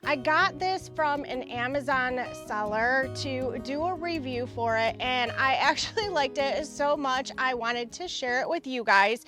I got this from an Amazon seller to do a review for it, and I actually liked it so much I wanted to share it with you guys.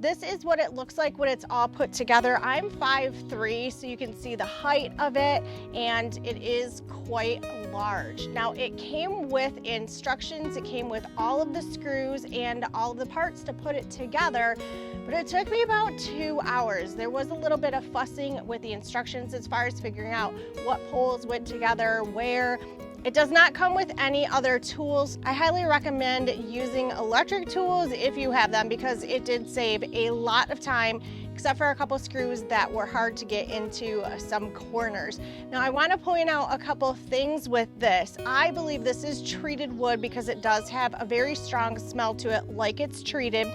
This is what it looks like when it's all put together. I'm 5'3", so you can see the height of it, and it is quite large. Now, it came with instructions, it came with all of the screws and all of the parts to put it together, but it took me about 2 hours. There was a little bit of fussing with the instructions as far as figuring out what poles went together, where. It does not come with any other tools. I highly recommend using electric tools if you have them, because it did save a lot of time, except for a couple screws that were hard to get into some corners. Now, I want to point out a couple things with this. I believe this is treated wood because it does have a very strong smell to it, like it's treated.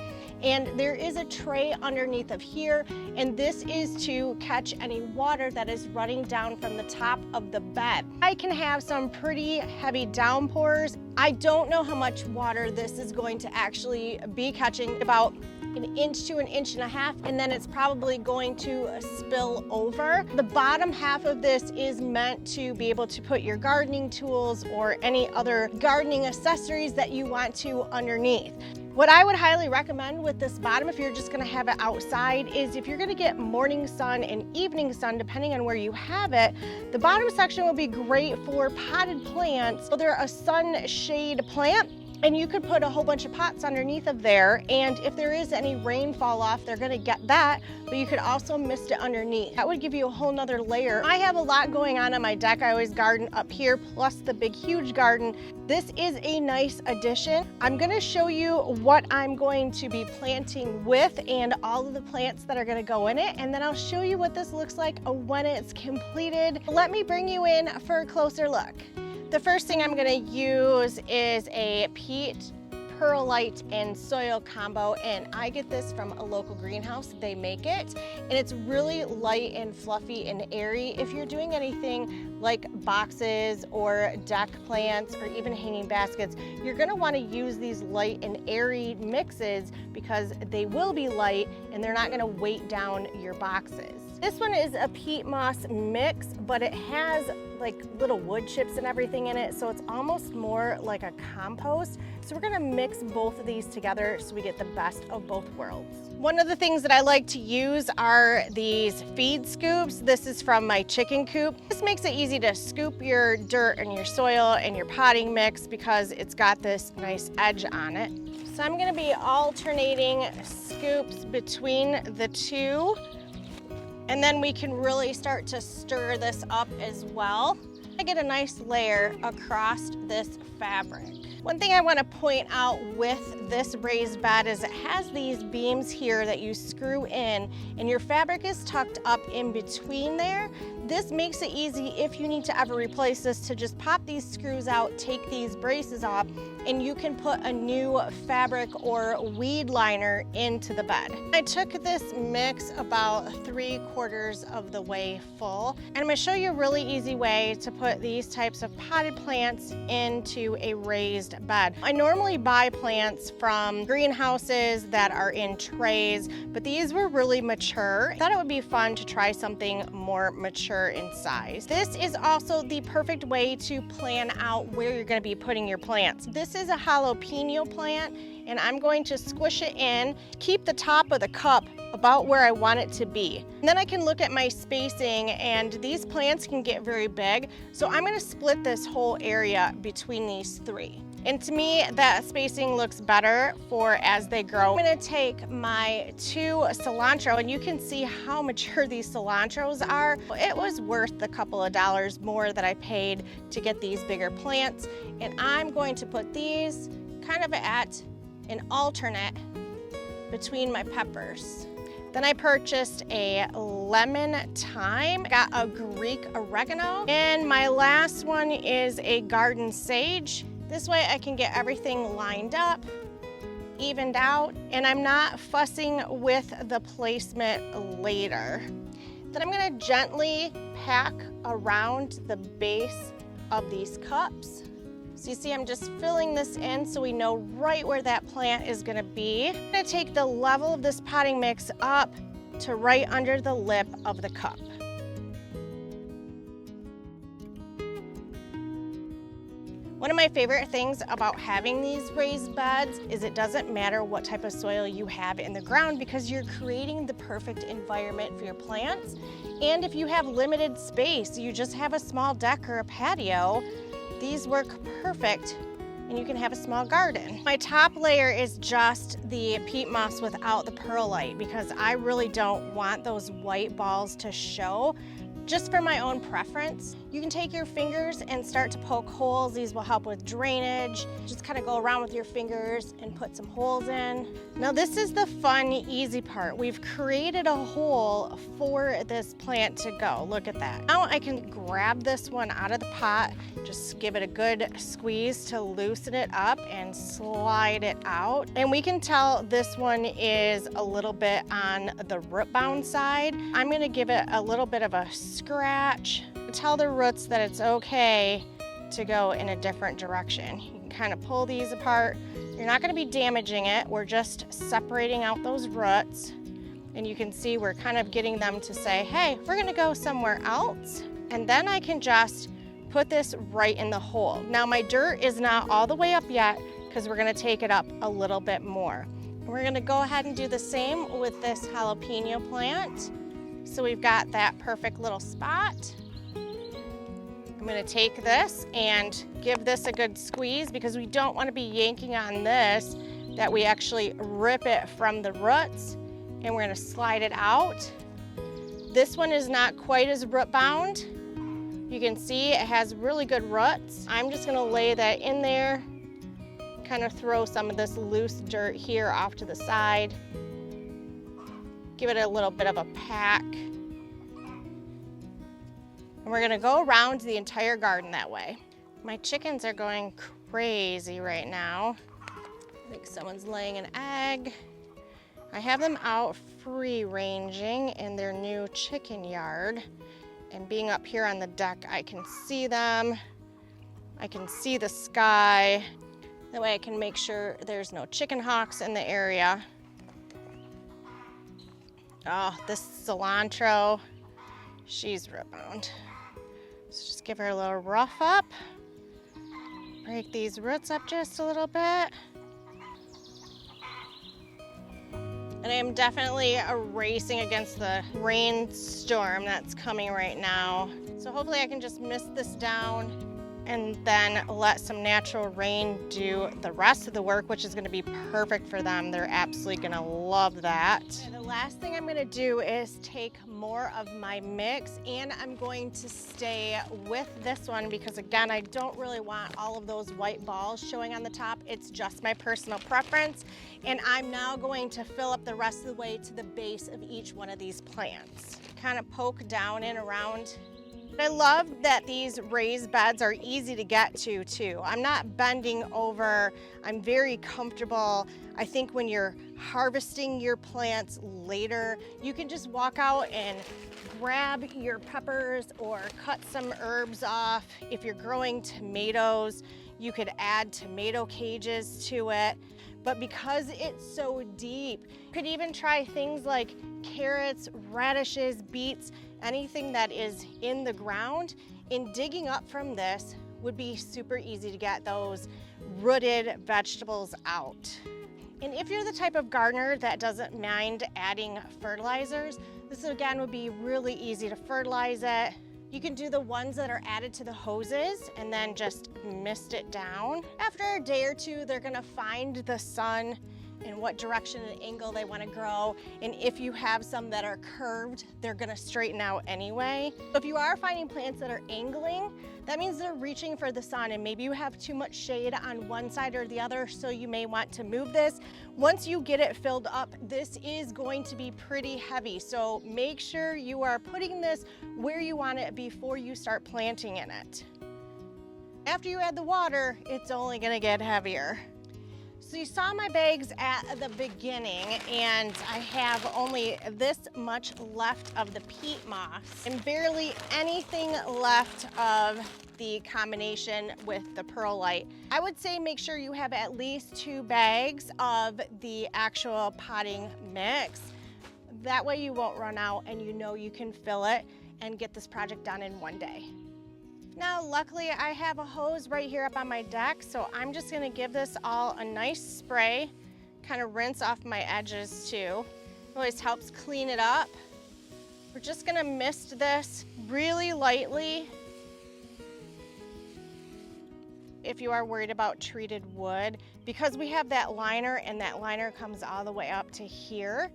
And there is a tray underneath of here, and this is to catch any water that is running down from the top of the bed. I can have some pretty heavy downpours. I don't know how much water this is going to actually be catching, about 1 inch to 1.5 inches, and then it's probably going to spill over. The bottom half of this is meant to be able to put your gardening tools or any other gardening accessories that you want to underneath. What I would highly recommend with this bottom, if you're just gonna have it outside, is if you're gonna get morning sun and evening sun, depending on where you have it, the bottom section will be great for potted plants. So they're a sunshade plant, and you could put a whole bunch of pots underneath of there, and if there is any rain fall off, they're gonna get that, but you could also mist it underneath. That would give you a whole nother layer. I have a lot going on my deck. I always garden up here, plus the big, huge garden. This is a nice addition. I'm gonna show you what I'm going to be planting with and all of the plants that are gonna go in it, and then I'll show you what this looks like when it's completed. Let me bring you in for a closer look. The first thing I'm gonna use is a peat, perlite, and soil combo, and I get this from a local greenhouse. They make it, and it's really light and fluffy and airy. If you're doing anything like boxes or deck plants or even hanging baskets, you're gonna wanna use these light and airy mixes because they will be light and they're not gonna weight down your boxes. This one is a peat moss mix, but it has like little wood chips and everything in it, so it's almost more like a compost. So we're gonna mix both of these together so we get the best of both worlds. One of the things that I like to use are these feed scoops. This is from my chicken coop. This makes it easy to scoop your dirt and your soil and your potting mix because it's got this nice edge on it. So I'm gonna be alternating scoops between the two, and then we can really start to stir this up as well. I get a nice layer across this fabric. One thing I want to point out with this raised bed is it has these beams here that you screw in, and your fabric is tucked up in between there. This makes it easy if you need to ever replace this to just pop these screws out, take these braces off, and you can put a new fabric or weed liner into the bed. I took this mix about 3/4 of the way full, and I'm gonna show you a really easy way to put these types of potted plants into a raised bed. I normally buy plants from greenhouses that are in trays, but these were really mature. I thought it would be fun to try something more mature in size. This is also the perfect way to plan out where you're gonna be putting your plants. This is a jalapeno plant, and I'm going to squish it in, keep the top of the cup about where I want it to be. And then I can look at my spacing, and these plants can get very big, so I'm gonna split this whole area between these three. And to me, that spacing looks better for as they grow. I'm gonna take my 2 cilantro, and you can see how mature these cilantros are. It was worth the couple of dollars more that I paid to get these bigger plants. And I'm going to put these kind of at an alternate between my peppers. Then I purchased a lemon thyme, got a Greek oregano, and my last one is a garden sage. This way I can get everything lined up, evened out, and I'm not fussing with the placement later. Then I'm gonna gently pack around the base of these cups. So you see I'm just filling this in so we know right where that plant is gonna be. I'm gonna take the level of this potting mix up to right under the lip of the cup. One of my favorite things about having these raised beds is it doesn't matter what type of soil you have in the ground because you're creating the perfect environment for your plants. And if you have limited space, you just have a small deck or a patio, these work perfect and you can have a small garden. My top layer is just the peat moss without the perlite because I really don't want those white balls to show. Just for my own preference. You can take your fingers and start to poke holes. These will help with drainage. Just kind of go around with your fingers and put some holes in. Now this is the fun, easy part. We've created a hole for this plant to go. Look at that. Now I can grab this one out of the pot, just give it a good squeeze to loosen it up and slide it out. And we can tell this one is a little bit on the root bound side. I'm gonna give it a little bit of a scratch. Tell the roots that it's okay to go in a different direction. You can kind of pull these apart. You're not going to be damaging it. We're just separating out those roots. And you can see we're kind of getting them to say, hey, we're going to go somewhere else. And then I can just put this right in the hole. Now my dirt is not all the way up yet because we're going to take it up a little bit more. We're going to go ahead and do the same with this jalapeno plant. So we've got that perfect little spot. I'm gonna take this and give this a good squeeze because we don't want to be yanking on this, that we actually rip it from the roots, and we're gonna slide it out. This one is not quite as root bound. You can see it has really good roots. I'm just gonna lay that in there, kind of throw some of this loose dirt here off to the side. Give it a little bit of a pack. And we're gonna go around the entire garden that way. My chickens are going crazy right now. I think someone's laying an egg. I have them out free ranging in their new chicken yard. And being up here on the deck, I can see them. I can see the sky. That way I can make sure there's no chicken hawks in the area. Oh, this cilantro, she's root bound. So just give her a little rough up. Break these roots up just a little bit. And I am definitely racing against the rainstorm that's coming right now. So hopefully I can just mist this down and then let some natural rain do the rest of the work, which is gonna be perfect for them. They're absolutely gonna love that. And the last thing I'm gonna do is take more of my mix, and I'm going to stay with this one because again, I don't really want all of those white balls showing on the top. It's just my personal preference. And I'm now going to fill up the rest of the way to the base of each one of these plants. Kind of poke down and around. I love that these raised beds are easy to get to too. I'm not bending over. I'm very comfortable. I think when you're harvesting your plants later, you can just walk out and grab your peppers or cut some herbs off. If you're growing tomatoes, you could add tomato cages to it. But because it's so deep, you could even try things like carrots, radishes, beets, anything that is in the ground. And digging up from this would be super easy to get those rooted vegetables out. And if you're the type of gardener that doesn't mind adding fertilizers, this again would be really easy to fertilize it. You can do the ones that are added to the hoses and then just mist it down. After a day or two, they're gonna find the sun and what direction and angle they want to grow. And if you have some that are curved, they're gonna straighten out anyway. If you are finding plants that are angling, that means they're reaching for the sun, and maybe you have too much shade on one side or the other, so you may want to move this. Once you get it filled up, this is going to be pretty heavy. So make sure you are putting this where you want it before you start planting in it. After you add the water, it's only gonna get heavier. So you saw my bags at the beginning, and I have only this much left of the peat moss and barely anything left of the combination with the perlite. I would say make sure you have at least 2 bags of the actual potting mix. That way you won't run out and you know you can fill it and get this project done in one day. Now, luckily I have a hose right here up on my deck, so I'm just gonna give this all a nice spray, kind of rinse off my edges too. It always helps clean it up. We're just gonna mist this really lightly. If you are worried about treated wood, because we have that liner and that liner comes all the way up to here,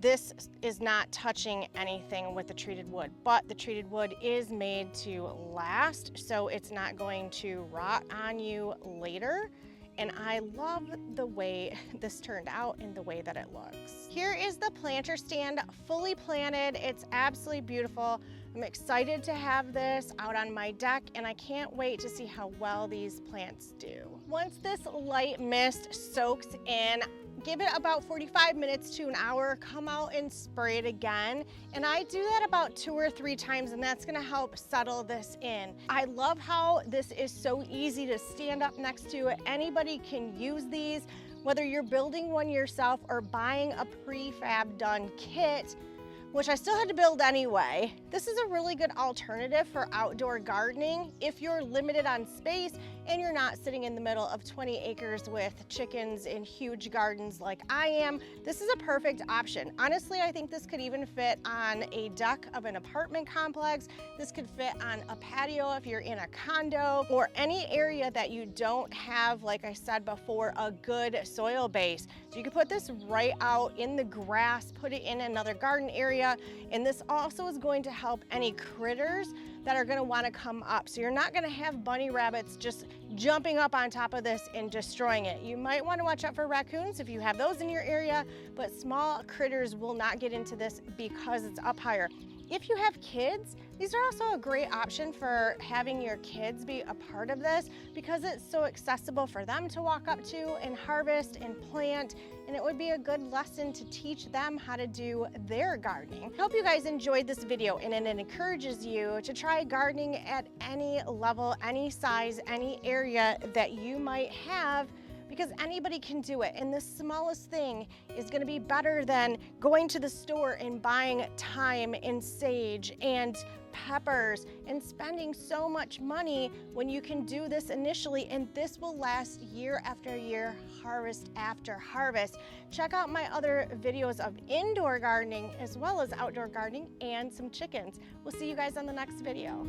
this is not touching anything with the treated wood, but the treated wood is made to last, so it's not going to rot on you later. And I love the way this turned out and the way that it looks. Here is the planter stand, fully planted. It's absolutely beautiful. I'm excited to have this out on my deck, and I can't wait to see how well these plants do. Once this light mist soaks in, give it about 45 minutes to an hour, come out and spray it again. And I do that about 2 or 3 times, and that's gonna help settle this in. I love how this is so easy to stand up next to. Anybody can use these, whether you're building one yourself or buying a prefab done kit, which I still had to build anyway. This is a really good alternative for outdoor gardening if you're limited on space and you're not sitting in the middle of 20 acres with chickens in huge gardens like I am. This is a perfect option. Honestly, I think this could even fit on a deck of an apartment complex. This could fit on a patio if you're in a condo, or any area that you don't have, like I said before, a good soil base. So you can put this right out in the grass, put it in another garden area, and this also is going to help any critters that are gonna wanna come up. So you're not gonna have bunny rabbits just jumping up on top of this and destroying it. You might wanna watch out for raccoons if you have those in your area, but small critters will not get into this because it's up higher. If you have kids, these are also a great option for having your kids be a part of this because it's so accessible for them to walk up to and harvest and plant, and it would be a good lesson to teach them how to do their gardening. I hope you guys enjoyed this video, and it encourages you to try gardening at any level, any size, any area that you might have, because anybody can do it. And the smallest thing is gonna be better than going to the store and buying thyme and sage and peppers and spending so much money when you can do this initially, and this will last year after year, harvest after harvest. Check out my other videos of indoor gardening as well as outdoor gardening and some chickens. We'll see you guys on the next video.